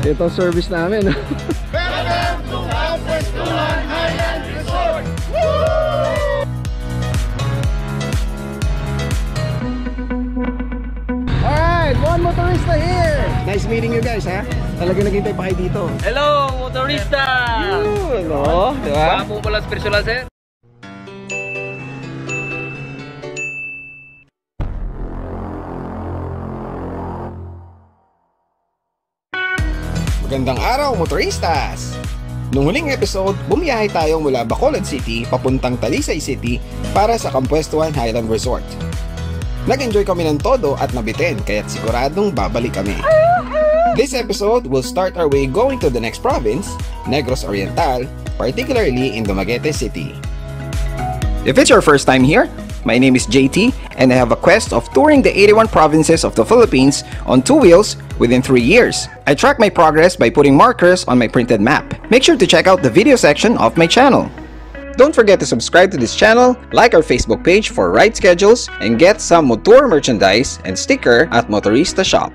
Ito service namin. Welcome to Kapwestuhan Highland Resort! Alright, one motorista here. Nice meeting you guys, ha? Talaga naghintay pa kayo dito. Hello, motorista! Yun, no? Diba? Kamu pala personal, sir? Magandang araw, motoristas! Noong huling episode, bumiyahe tayo mula Bacolod City papuntang Talisay City para sa Kapwestuhan Highland Resort. Nag-enjoy kami ng todo at nabitin kaya't siguradong babalik kami. This episode will start our way going to the next province, Negros Oriental, particularly in Dumaguete City. If it's your first time here, my name is JT and I have a quest of touring the 81 provinces of the Philippines on 2 wheels within 3 years. I track my progress by putting markers on my printed map. Make sure to check out the video section of my channel. Don't forget to subscribe to this channel, like our Facebook page for ride schedules, and get some motor merchandise and sticker at Motorista Shop.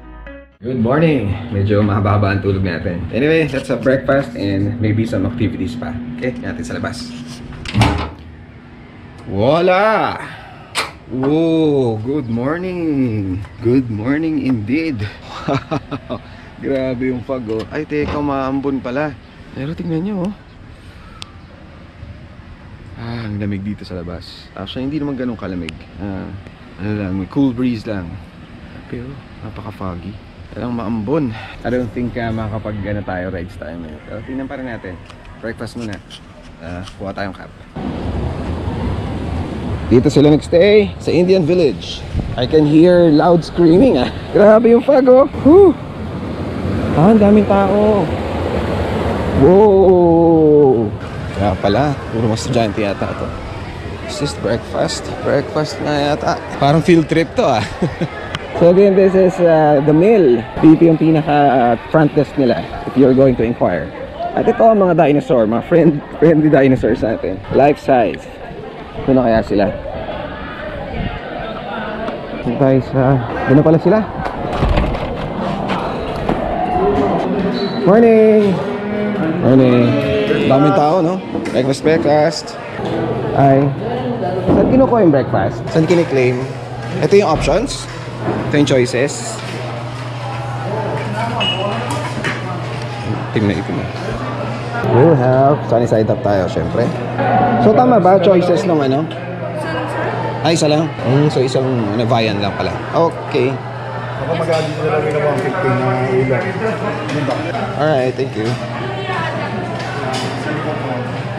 Good morning! Medyo mahaba ang tulog natin. Anyway, let's have breakfast and maybe some activities pa. Okay, natin sa labas. Voila! Oh, good morning! Good morning indeed! Wow! Grabe yung fog, oh. Ay, teka, maambon pala. Pero tingnan nyo, oh. Ang lamig dito sa labas. Actually, hindi naman ganun kalamig. Ano lang, may cool breeze lang. Pero, napaka-foggy. Talagang maambon. I don't think makakapag-gana tayo, rides tayo ngayon. Pero tingnan pa rin natin. Breakfast muna. Kuha tayong cab. Dito sila nagstay sa Indian Village. I can hear loud screaming, ah. Grabe yung fog, oh. Whew. Ang daming tao. Wow. Kaya pala, puro mas estudyante yata ito. Is this breakfast? Breakfast na yata. Parang field trip to, ah. So again, this is the mill. Dito yung pinaka front desk nila if you're going to inquire. At ito ang mga dinosaur, mga friendly dinosaurs natin. Life size. Ito na kaya sila. Guys, doon na pala sila. Morning! Morning! Daming tao, no? Breakfast. Ay. Saan kinukuha yung breakfast? Saan kiniklaim? Ito yung options. Ito yung choices. Tingnan ito na. We'll have sunny side up tayo, syempre. So tama ba? Choices ng ano? Ay, isa lang? So isang viand lang pala. Okay. Baka mag-aadit na lang yung 150 na ulan. Alright, thank you.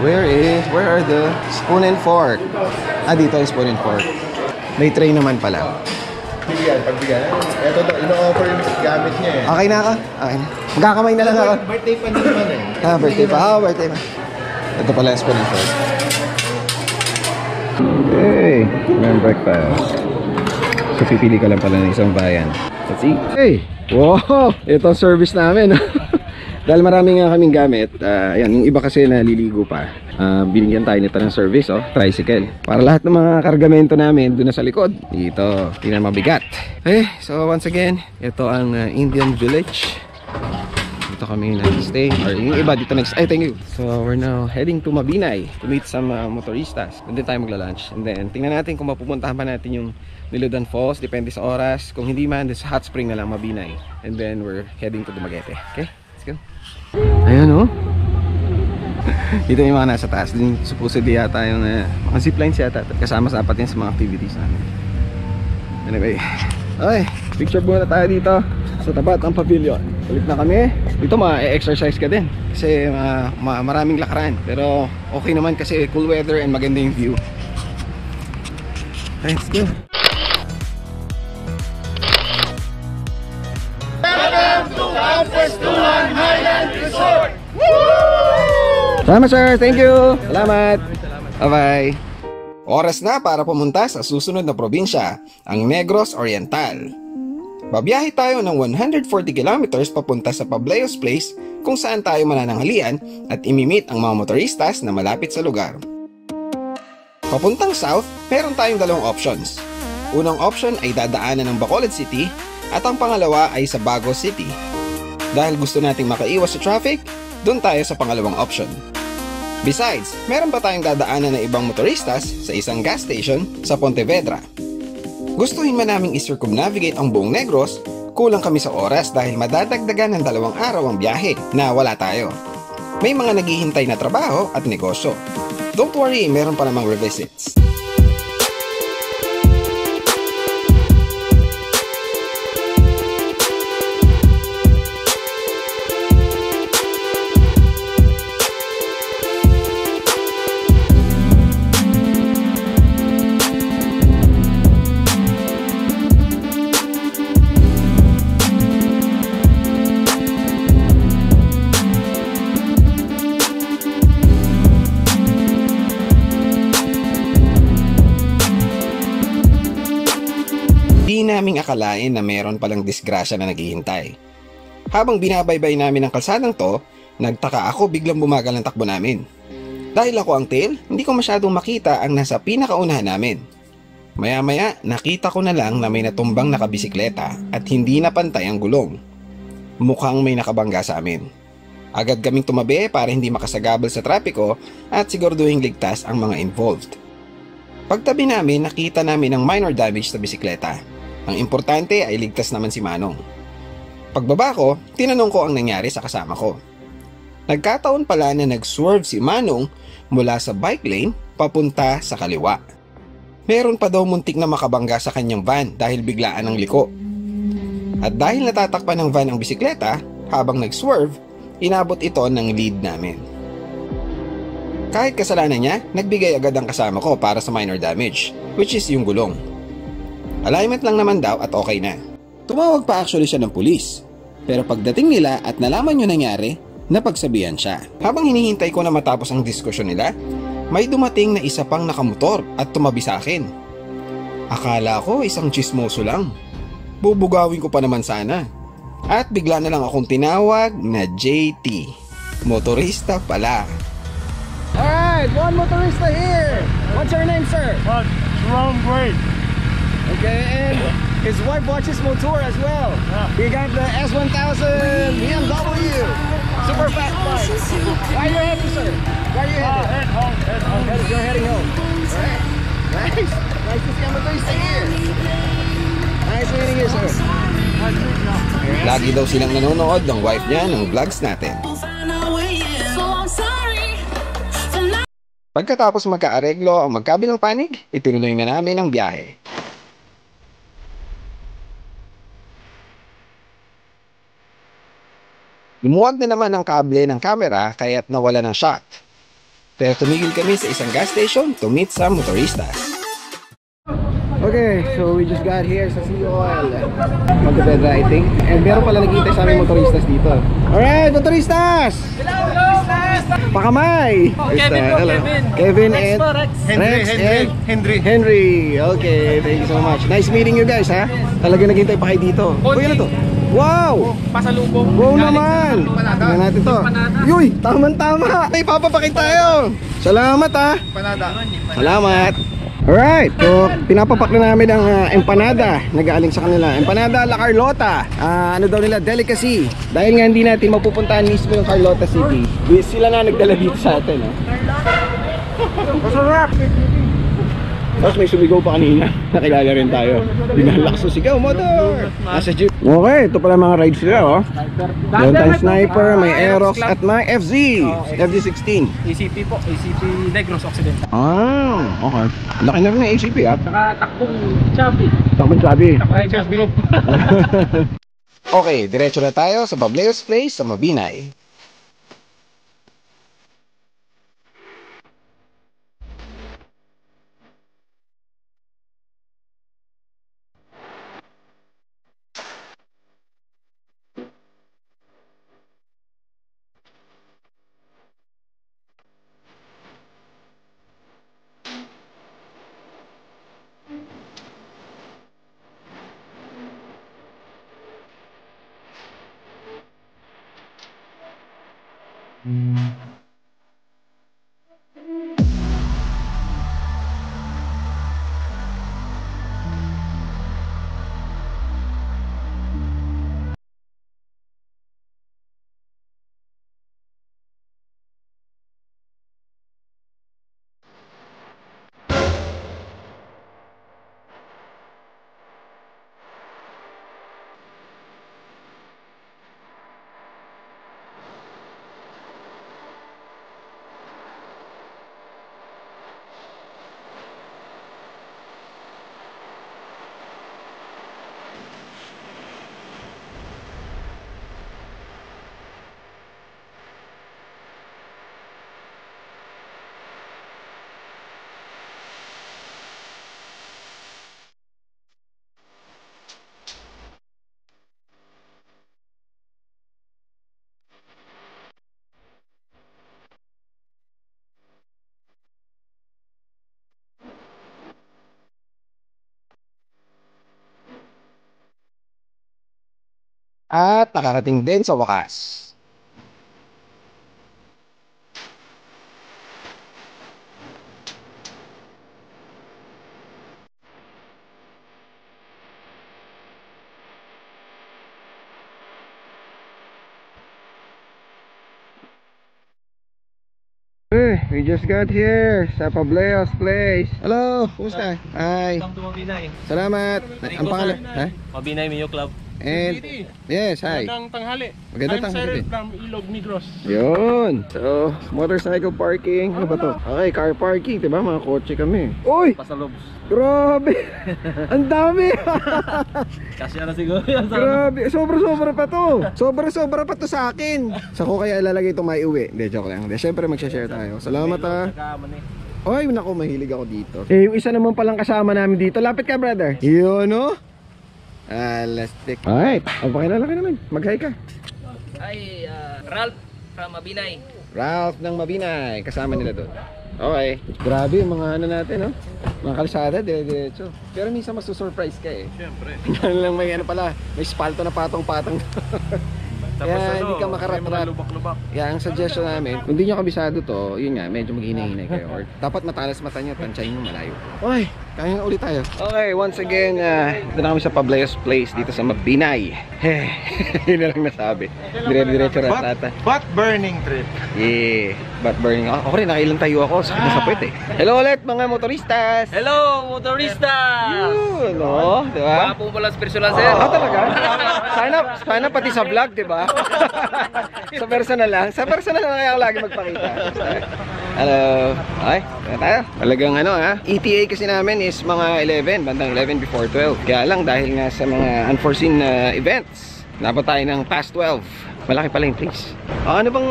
Where are the spoon and fork? Dito yung spoon and fork. May tray naman pala. Pagbigyan. Ito daw, ino-offer yung gamit niya eh. Okay na ako? Okay na. Magkakamay na lang ako. Birthday pa naman eh. Birthday pa. Birthday pa. Ito pala yung spoon and fork. Hey, may breakfast. So pipili ka lang pala ng isang bayan. Let's eat. Hey! Wow! Ito ang service namin. Dahil marami nga kaming gamit, ayan, yung iba kasi naliligo pa. Binigyan tayo nito ng service, oh, tricycle. Para lahat ng mga kargamento namin doon na sa likod. Dito, tingnan mabigat. Okay, so once again, ito ang Indian Village. Dito kami nag-stay. Or yung iba dito nag-stay. Thank you. So we're now heading to Mabinay to meet some motoristas. Doon din tayo magla-lunch. And then, tingnan natin kung mapupuntahan pa natin yung Niludan Falls. Depende sa oras. Kung hindi man, sa hot spring na lang, Mabinay. And then, we're heading to Dumaguete. Okay? Let's go. Ayan, oh. Dito yung mga nasa taas. Din supposedly yata yung mga ziplines yata. Kasama sa apat yan sa mga activities namin. Anyway, okay, picture muna tayo dito sa tapat ng pavilion. Balik na kami. Dito ma-exercise ka din kasi maraming lakaran. Pero okay naman kasi cool weather and maganda yung view. Let's go. Welcome to Kapwestuhan Highland Resort! Salamat sir, thank you. Salamat. Bye-bye. Oras na para pumunta sa susunod na probinsya, ang Negros Oriental. Babiyahe tayo ng 140 kilometers papunta sa Pablayos Place kung saan tayo manananghalian at imimit ang mga motoristas na malapit sa lugar. Papuntang south, meron tayong dalawang options. Unang option ay dadaanan ng Bacolod City at ang pangalawa ay sa Bago City. Dahil gusto nating makaiwas sa traffic, doon tayo sa pangalawang option. Besides, meron pa tayong dadaanan ng ibang motoristas sa isang gas station sa Pontevedra. Gustuhin man naming i-circumnavigate ang buong Negros, kulang kami sa oras dahil madadagdagan ng 2 araw ang biyahe na wala tayo. May mga naghihintay na trabaho at negosyo. Don't worry, meron pa namang revisits. Di naming akalain na meron palang disgrasya na naghihintay. Habang binabaybay namin ang kalsadang to, nagtaka ako biglang bumagal ang takbo namin. Dahil ako ang tail, hindi ko masyadong makita ang nasa pinakaunahan namin. Maya-maya, nakita ko na lang na may natumbang nakabisikleta at hindi na pantay ang gulong. Mukhang may nakabangga sa amin. Agad kaming tumabi para hindi makasagabal sa trapiko at siguraduhin ligtas ang mga involved. Pagtabi namin, nakita namin ang minor damage sa bisikleta. Ang importante ay ligtas naman si Manong. Pagbaba ko, tinanong ko ang nangyari sa kasama ko. Nagkataon pala na nag-swerve si Manong mula sa bike lane papunta sa kaliwa. Meron pa daw muntik na makabangga sa kanyang van dahil biglaan ang liko. At dahil natatakpan ng van ang bisikleta, habang nag-swerve, inabot ito ng lead namin. Kahit kasalanan niya, nagbigay agad ang kasama ko para sa minor damage, which is yung gulong. Alignment lang naman daw at okay na. Tumawag pa actually siya ng pulis. Pero pagdating nila at nalaman yung nangyari, napagsabihan siya. Habang hinihintay ko na matapos ang diskusyon nila, may dumating na isa pang nakamotor at tumabi sa akin. Akala ko isang chismoso lang. Bubugawin ko pa naman sana. At bigla na lang akong tinawag na JT. Motorista pala. Alright, one motorista here. What's your name, sir? Jerome Gray. Okay, and his wife watches motor as well. He got the S1000 BMW. Super fast bike. Where are you heading, sir? Where are you heading? Head home, head home. You're heading home. Alright. Nice. Nice to see a motorista here. Nice meeting you, sir. Lagi daw silang nanonood ng wife niya ng vlogs natin. Pagkatapos magkaareglo ang magkabilang panig, itinuloy na namin ang biyahe. Lumuwag na naman ang kable ng camera kaya't nawala ng shot. Pero tumigil kami sa isang gas station to meet some motoristas. Okay, so we just got here sa Sea Oil. Pontevedra, I think. And meron pala naghihintay sa aming motoristas dito. Alright, motoristas! Hello, motoristas! Pakamay! Kevin po, Hello. Kevin. Kevin Rex and po, Rex. Henry. Okay, thank you so much. Nice meeting you guys, ha? Talaga naghihintay pa kayo dito. Uy, ano to? Wow! Pasalubong. Wow naman! Tingnan natin to. Yuy, tama-tama! May papapakit tayo! Salamat, ha? Salamat! Alright, so pinapapak na namin ang empanada na galing sa kanila. Empanada La Carlota. Ano daw nila, delicacy. Dahil nga hindi natin mapupuntahan mismo yung Carlota City, sila na nagdala dito sa atin. Masarap! Tapos may sumigaw pa kanina. Nakilala rin tayo. Dinalakas ng sigaw, motor! Nasa jeep. Okay, ito pala mga rides nila, oh. Meron tayong sniper, may Aerox at may FZ. FZ16. ACP po, ACP Negros Occidental. Okay. Laki na rin ng ACP, ha? Saka takbong chubby. Takbong sabi. Chubby. Okay, diretso na tayo sa Bableo's Place sa Mabinay. At nakarating din sa wakas. We just got here sa Pableo's place. Hello, kumusta? Hi. Salamat. Ang pangalan? Ha? Mabinay Mio Club. And yes, hi. Magandang tanghali. Magandang I'm tanghali. Cyril from Ilog, Negros. Yun. So, motorcycle parking. Ano ba to? Okay, car parking. Diba? Mga kotse kami. Uy! Pasalobs. Grabe! Ang dami! Kasi ano siguro. Grabe! Sobra-sobra pa to! Sobra-sobra pa to sa akin! Sa ko kaya ilalagay ito may uwi. Hindi, joke lang. Hindi, syempre magsha-share tayo. Salamat ah. Oy, naku, mahilig ako dito. Eh, yung isa naman palang kasama namin dito. Lapit ka, brother. Yun, no? Lastik. Alright. O, pakilala ka naman. Mag-hi ka. Hi, Ralph from Mabinay. Ralph ng Mabinay. Kasama nila doon. Okay. Grabe yung mga ano natin, no? Mga kalsada, dire-diretso. Pero minsan masusurprise ka eh. Siyempre. Ano lang may ano pala, may spalto na patong-patong. Kaya hindi ka makarat-rat. Lubak-lubak. Kaya ang suggestion namin, kung hindi nyo kabisado to, yun nga, medyo maghinay-hinay kayo. Or dapat matalas mata nyo, tansyahin nyo malayo. Okay, kaya nga ulit tayo. Okay, once again, dito na kami sa Pableo's Place, dito sa Mabinay. Yun na lang nasabi. Dire-diretso rat-rata. But burning trip. Yeah, but burning ako. Ako rin, nakailang tayo ako. Sakit na sa puwet eh. Hello ulit mga motoristas! Hello, motorista! Yun, no? Diba? Wapo pala sa personal, sir. Talaga? Sana pati sa vlog, diba? Sa personal lang. Sa personal lang kaya ako lagi magpakita. Hello. Okay, kaya tayo. Talagang ano ha. ETA kasi namin is mga 11, bandang 11 before 12. Kaya lang dahil nga sa mga unforeseen events, napot tayo ng past 12. Malaki pala yung place. Ano bang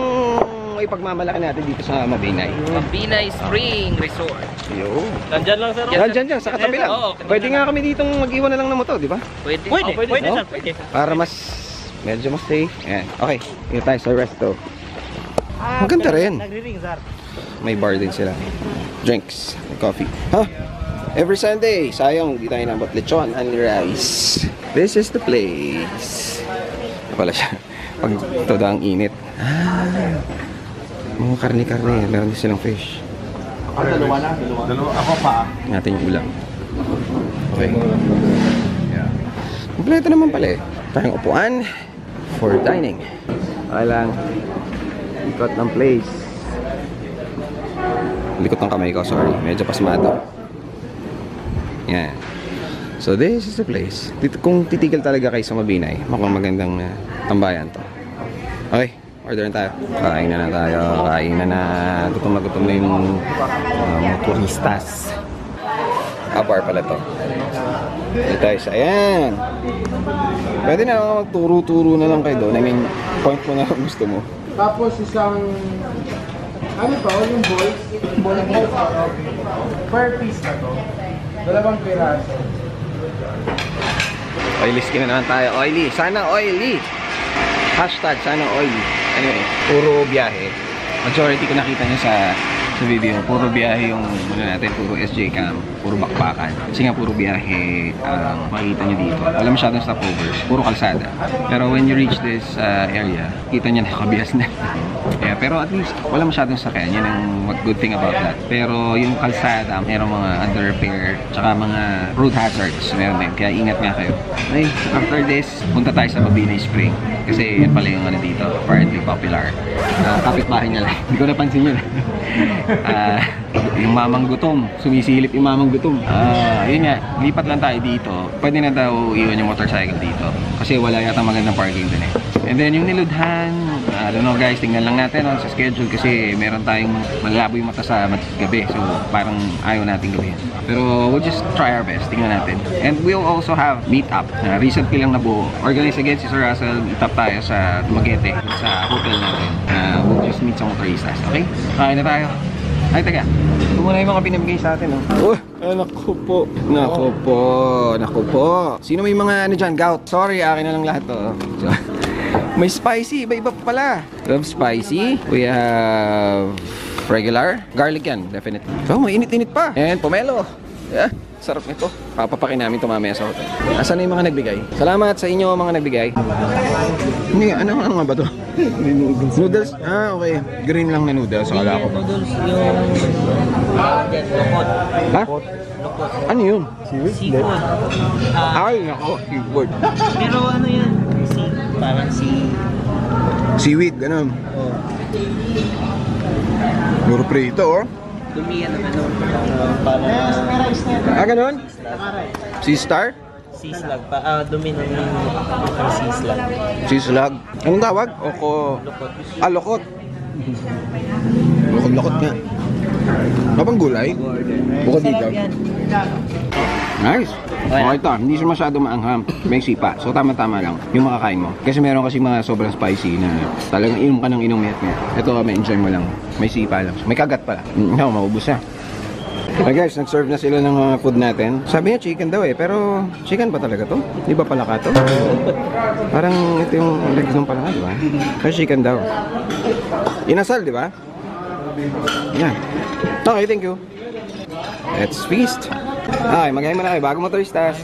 ipagmamalaki natin dito sa Mabinay? Mabinay Spring Resort. Yo. Nandyan lang sir. Dyan, sa katabi lang. Oo, Pwede nga kami ditong mag-iwan na lang ng motor, di ba? Pwede. Pwede no? sir, pwede. Para mas medyo mas safe. Ayan. Okay, dito tayo sa resto. Maganda rin. Nagri-ring sir. May bar din sila. Drinks, coffee. Ha? Every Sunday, sayang hindi tayo nabot lechon and rice. This is the place. Wala siya. Pag ito daw ang init. Mga karne-karne. Meron din silang fish. Dalawa. Ako pa. Natin yung ulam. Okay. Kompleto naman pala eh. Tayong upuan for dining. Okay lang. Ikot ng place. Likot ng kamay ko, sorry. Medyo pasmado. Yan. So this is the place. Dito, kung titigil talaga kayo sa Mabinay, mukhang magandang tambayan to. Okay, order na tayo. Kain na tayo. Kain na. Gutom na yung motoristas. Bar pala to. Dito tayo sa, ayan. Pwede na lang magturo-turo na lang kayo doon. I mean, point mo na kung gusto mo. Tapos isang... Ano pa? Yung balls? Per piece na to. 2 piraso. Oily skin na naman tayo. Oily. Sana oily. Hashtag sana oily. Anyway, puro biyahe. Majority ko nakita nyo sa video. Puro biyahe yung ano natin. Puro SJ cam. Puro bakbakan. Kasi nga puro biyahe makikita nyo dito. Wala masyadong stopovers. Puro kalsada. Pero when you reach this area, kita nyo nakabias na. Yeah, pero at least wala masyadong sakyan. Yan ang good thing about that. Pero yung kalsada, mayroong mga under repair, tsaka mga road hazards. Meron din. Kaya ingat nga kayo. Okay, after this, punta tayo sa Mabinay Spring. Kasi yan pala yung ano dito, apparently popular. Kapitbahay niya lang. Hindi ko napansin yun. Yung mamang gutom. Sumisilip yung mamang gutom. Yun nga, lipat lang tayo dito. Pwede na daw iwan yung motorcycle dito. Kasi wala yata magandang parking din eh. And then yung niludhan, I don't know guys, tingnan lang natin sa schedule kasi meron tayong malabo yung mata sa gabi. So parang ayaw natin gawin. Pero we'll just try our best. Tingnan natin. And we'll also have meet-up. Recently lang nabuo. Organize again si Sir Russell. Meet-up tayo sa Dumaguete, sa hotel natin. We'll just meet some motoristas. Okay? Kain na tayo. Ay, taga. Ito muna yung mga pinamigay sa atin. Naku po. Naku po. Sino may mga ano dyan? Gout. Sorry, akin na lang lahat to. May spicy. Iba-iba pala. Love spicy. We have regular. Garlic yan, definitely. So, may init-init pa. And pomelo. Yeah. Sarap nito. Papapakin namin ito mamaya sa hotel. Asan na yung mga nagbigay? Salamat sa inyo mga nagbigay. Hindi, ano nga ba to? Noodles? Ah, okay. Green lang na noodles. Akala ko. Noodles yung... Lokot. Ha? Ano yun? Seafood. Ay, nako. Seafood. Pero ano yan? Parang Seaweed, ganun. Oh. Puro prito, oh. Dumiyan naman parang... Ah, ganun? Sea Star? Sislag. Dumi ng sislag. Sislag. Anong tawag? Lokot. Ah, lokot. Lokot nga. Mapang gulay? Bukod dito. Nice. Okay ito, hindi siya masyado maangham. May sipa. So tama-tama lang yung makakain mo. Kasi meron kasi mga sobrang spicy na talagang inom ka ng inom met. Ito may enjoy mo lang. May sipa lang. May kagat pala. No, maubos na. Okay guys, nag-serve na sila ng food natin. Sabi niya chicken daw eh, pero chicken ba talaga to? Di ba palaka to? Parang ito yung legs ng palaka, di ba? Pero chicken daw. Inasal, di ba? Yan. Okay, thank you. Let's feast. Ay, mag-hi mo na kayo. Bago motoristas.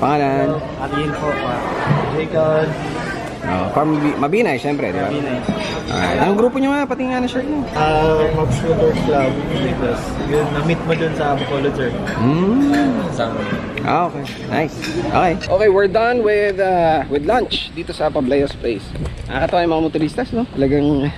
Pangalan? Atin po. Jacob. From Mabinay, syempre, di ba? Alright. Anong grupo nyo nga? Pati nga na shirt mo. Mob Shooter Club. Because yun, na-meet mo dun sa Bacolod, sir. Sama. Okay. Nice. Okay. Okay, we're done with lunch dito sa Pablayos Place. Nakakatawa yung mga motoristas, no? Talagang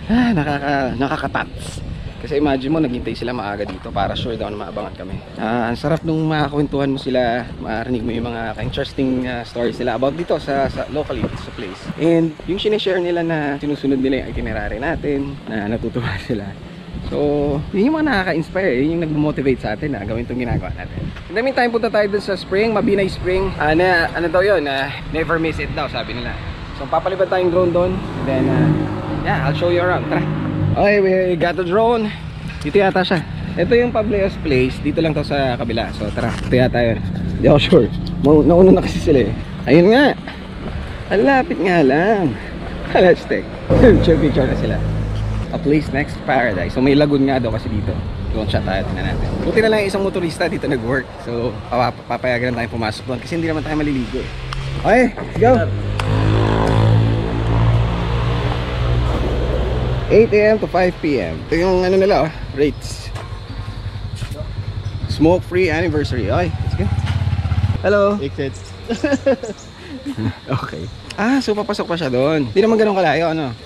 nakakatats. Kasi imagine mo, naghintay sila maaga dito para sure daw na maabangan kami. Ang sarap nung makakwentuhan mo sila, marinig mo yung mga interesting stories nila about dito sa locally, sa place. And yung sinishare nila na sinusunod nila yung itinerary natin, na natutuwa sila. So, yun yung mga nakaka-inspire, yun yung nag-motivate sa atin na gawin itong ginagawa natin. In the meantime, punta tayo dun sa spring, Mabinay Spring. Ano daw yun, never miss it daw, sabi nila. So, papalipad tayong drone doon. And then, yeah, I'll show you around. Tara! Okay, we got the drone. Dito yata siya. Ito yung Pablayos Place. Dito lang to sa kabila. So tara, ito yata yun. Hindi ako sure. Nauna na kasi sila eh. Ayun nga. Malapit nga lang. Let's take picture na sila. A place next to paradise. So may lagoon nga daw kasi dito. Doon shot tayo. Tingnan natin. Buti na lang yung isang motorista dito nag-work. So papayagan lang tayo pumasok doon. Kasi hindi naman tayo maliligo eh. Okay, let's go. 8 AM to 5 PM. Ito yung ano nila, rates. Smoke free anniversary. Okay, let's go. Hello. Exits. Okay. So papasok pa siya doon. Hindi naman ganun kalayo, ano?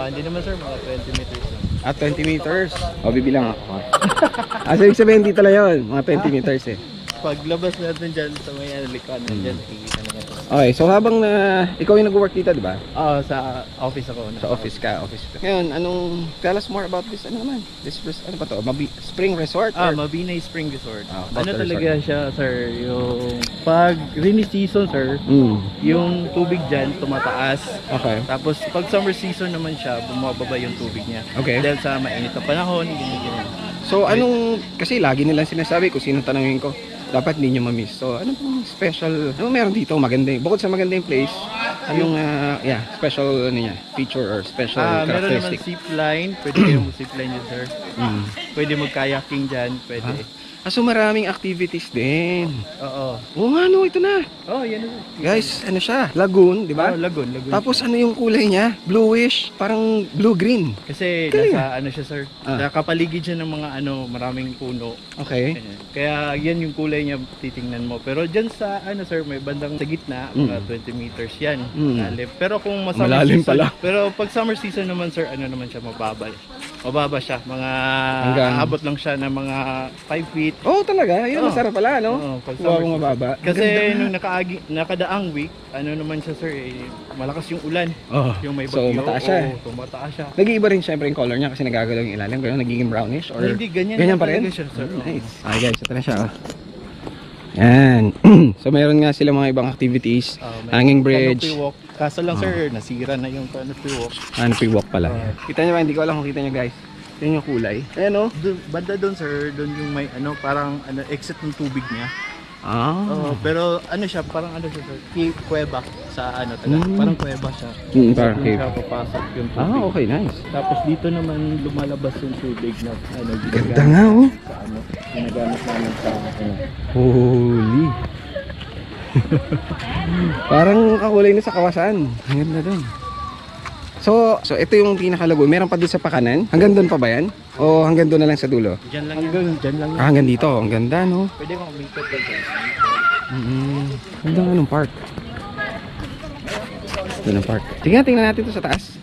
Hindi naman, sir. Mga 20 meters lang. 20 meters. Bibilang ako. So ibig sabihin dito lang yun. Mga 20 meters eh. Paglabas natin dyan sa may likod, dyan nakikita na natin. Okay, so habang ikaw yung nag-work dito, di ba? Sa office ako. Sa office ka, office. Ngayon, tell us more about this, ano naman? This, ano ba to? Spring Resort? Or? Mabinay Spring Resort. About Ano the talaga resort. siya, sir? Yung pag rainy season, sir, yung tubig dyan tumataas. Okay. Tapos pag summer season naman siya, bumababa yung tubig niya. Okay. Dahil sa mainit na panahon, ganyan. So anong, kasi lagi nilang sinasabi kung sino tanongin ko, dapat hindi nyo ma-miss. So ano pong special, ano meron dito maganda bukod sa maganda yung place, anong special ano niya, feature or special Meron naman characteristic? zipline, pwede kayong mag-zipline dyan, sir. Pwede mag-kayaking dyan, pwede. So maraming activities din. Oo. Oo nga no, ito na. Yan na. Guys, ano siya, lagoon, di ba? Lagoon. Tapos ano yung kulay niya? Bluish, parang blue-green. Kasi Galing. nasa ano siya, sir. Nakapaligid siya ng mga maraming puno. Okay. Kaya yan yung kulay niya titingnan mo. Pero dyan sa sir, may bandang sa gitna, mga 20 meters yan. Malalim. Pero kung Malalim season, pala. pero pag summer season naman, sir, ano naman siya, mababa siya. Mga abot lang siya ng mga 5 feet. Oh, talaga? Yun, masarap pala, no? Oo, pag Huwag summer mababa. Kasi nung nakadaang week, ano naman siya, sir, malakas yung ulan. Yung may So, bagyo. mataas siya. Oo, mataas siya. Nag-iiba rin syempre yung color niya kasi nagagalaw yung ilalim. Kaya nagiging brownish or Hindi, ganyan pa rin? talaga siya, sir. Nice. Okay guys, ito na siya. Yan. So meron nga sila mga ibang activities. Hanging bridge. Canopy walk. Kaso lang, sir, nasira na yung canopy walk. Canopy walk pala. Kita nyo ba? Hindi ko alam kung kita nyo guys. Yan yung kulay. Ayan o. Banda doon, sir, doon yung may parang exit ng tubig niya. Pero ano siya, parang ano siya, sir, kuweba sa ano, parang kuweba siya. Parang Doon cave. siya papasok yung tubig. Okay, nice. Tapos dito naman lumalabas yung tubig na ano, Ganda nga, oh. sa ano, ginagamit namin sa ano. Holy. Parang kakulay na sa kawasan. Ang ganda dun. So ito yung pinakalago. Meron pa doon sa pakanan. Hanggang doon pa ba yan? O hanggang doon na lang sa dulo? Diyan lang dyan lang. Hanggang dito. Ang ganda, no? Pwede kong umikot dyan. Ganda nga ng park. Ito ng park. Sige nga, tingnan natin ito sa taas.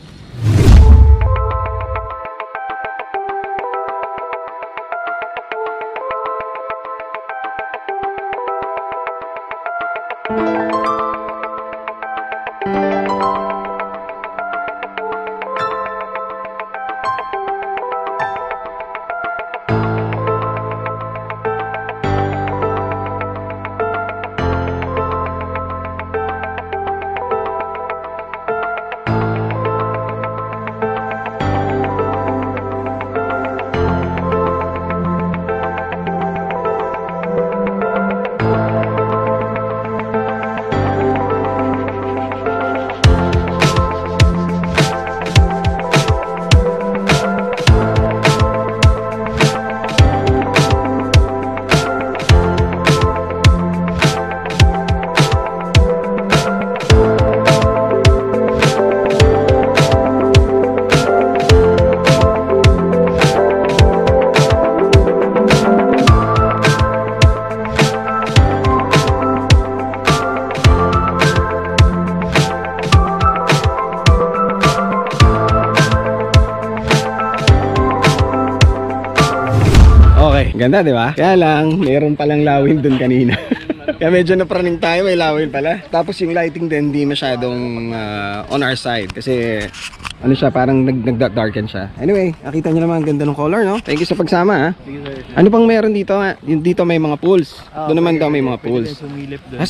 Ganda, di ba? Kaya lang, meron palang lawin dun kanina. Kaya medyo napraning tayo, may lawin pala. Tapos yung lighting din, hindi masyadong on our side. Kasi, ano siya, parang nag-darken siya. Anyway, nakita nyo naman ang ganda ng color, no? Thank you sa pagsama, ha? Ano pang meron dito, ha? Dito may mga pools. Doon naman daw may mga pools.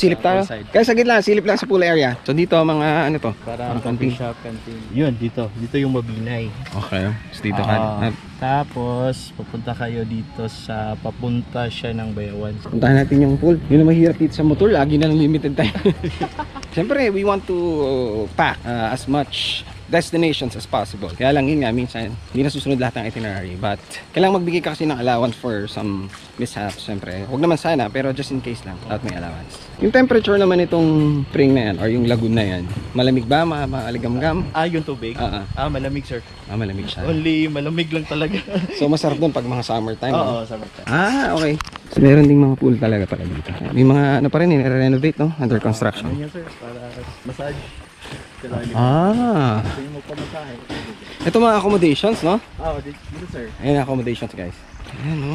Silip tayo. Kaya sa gitna, silip lang sa pool area. So dito, mga ano to? Parang camping shop, canteen. Yun, dito yung Mabinay. Okay, so dito ka. Tapos, pupunta kayo dito sa papunta siya ng Bayawan. Puntahan natin yung pool. Yun ang mahirap dito sa motor. Lagi na lang limited time. Siyempre, we want to pack as much destinations as possible. Kaya lang yun nga, minsan hindi na susunod lahat ng itinerary. But, kailangan magbigay ka kasi ng allowance for some mishaps. Siyempre, huwag naman sana, pero just in case lang, dapat may allowance. Yung temperature naman itong spring na yan, or yung lagoon na yan, malamig ba? Maaligam-gam? Yung tubig? Malamig, sir. Malamig siya. Only malamig lang talaga. So, masarap doon pag mga summertime. Oo, summertime. Okay. So, meron ding mga pool talaga pala dito. May mga ano pa rin, nire-renovate, no? Under construction. Ano yan, sir? Para massage. Yung magpamasahe. Ito mga accommodations, no? Dito, sir. Ayan, accommodations, guys. Ayan, no?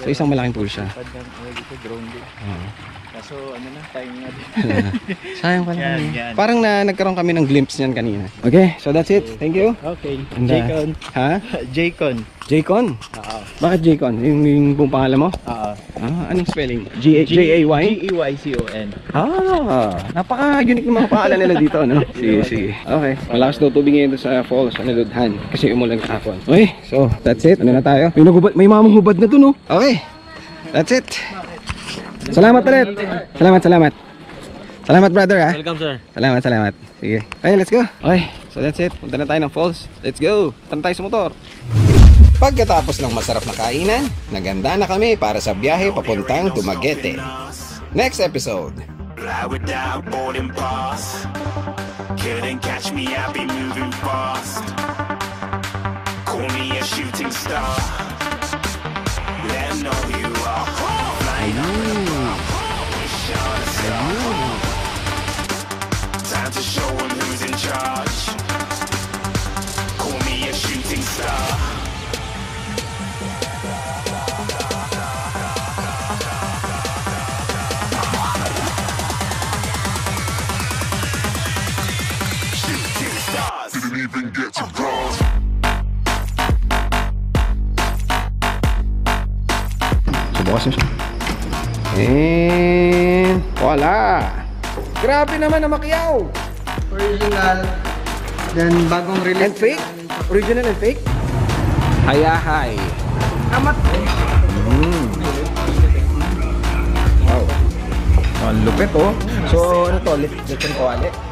So, isang malaking pool siya. Dito, drone din. Kaso, ano na, time nga din. Sayang pala. Yan. Parang nagkaroon kami ng glimpse niyan kanina. Okay, so that's it. Thank you. Okay. And, Jaycon. Ha? Jaycon. Jaycon? Bakit Jaycon? Yung buong pangalan mo? Anong spelling? J-A-Y? G-E-Y-C-O-N. Napaka-unique ng mga pangalan nila dito, no? Sige. Okay. Malakas daw tubig ngayon sa falls, sa Naludhan. Kasi umulan kahapon. Okay, so that's it. Ano na tayo? May mamang hubad na dun, no? Okay. That's it. Salamat ulit. Salamat. Salamat, brother, ha? Welcome, sir. Salamat. Sige. Okay, let's go. Okay, so that's it. Punta na tayo ng falls. Let's go. Punta tayo sa motor. Pagkatapos ng masarap na kainan, naganda na kami para sa biyahe papuntang Dumaguete. Next episode. Fly without boarding pass. Couldn't catch me, I'll be moving fast. Call me a shooting star. Let 'em know who you are. Flying up and up. Wish on a star. Time to show 'em who's in charge. Call me a shooting star. Didn't even get to cross. Subukas na siya. And wala. Grabe naman na Macquiao. Original. Then bagong release. And fake? Original and fake? Hayahay. Amat. Ang lupit oh. So ano to? Lechon kawali?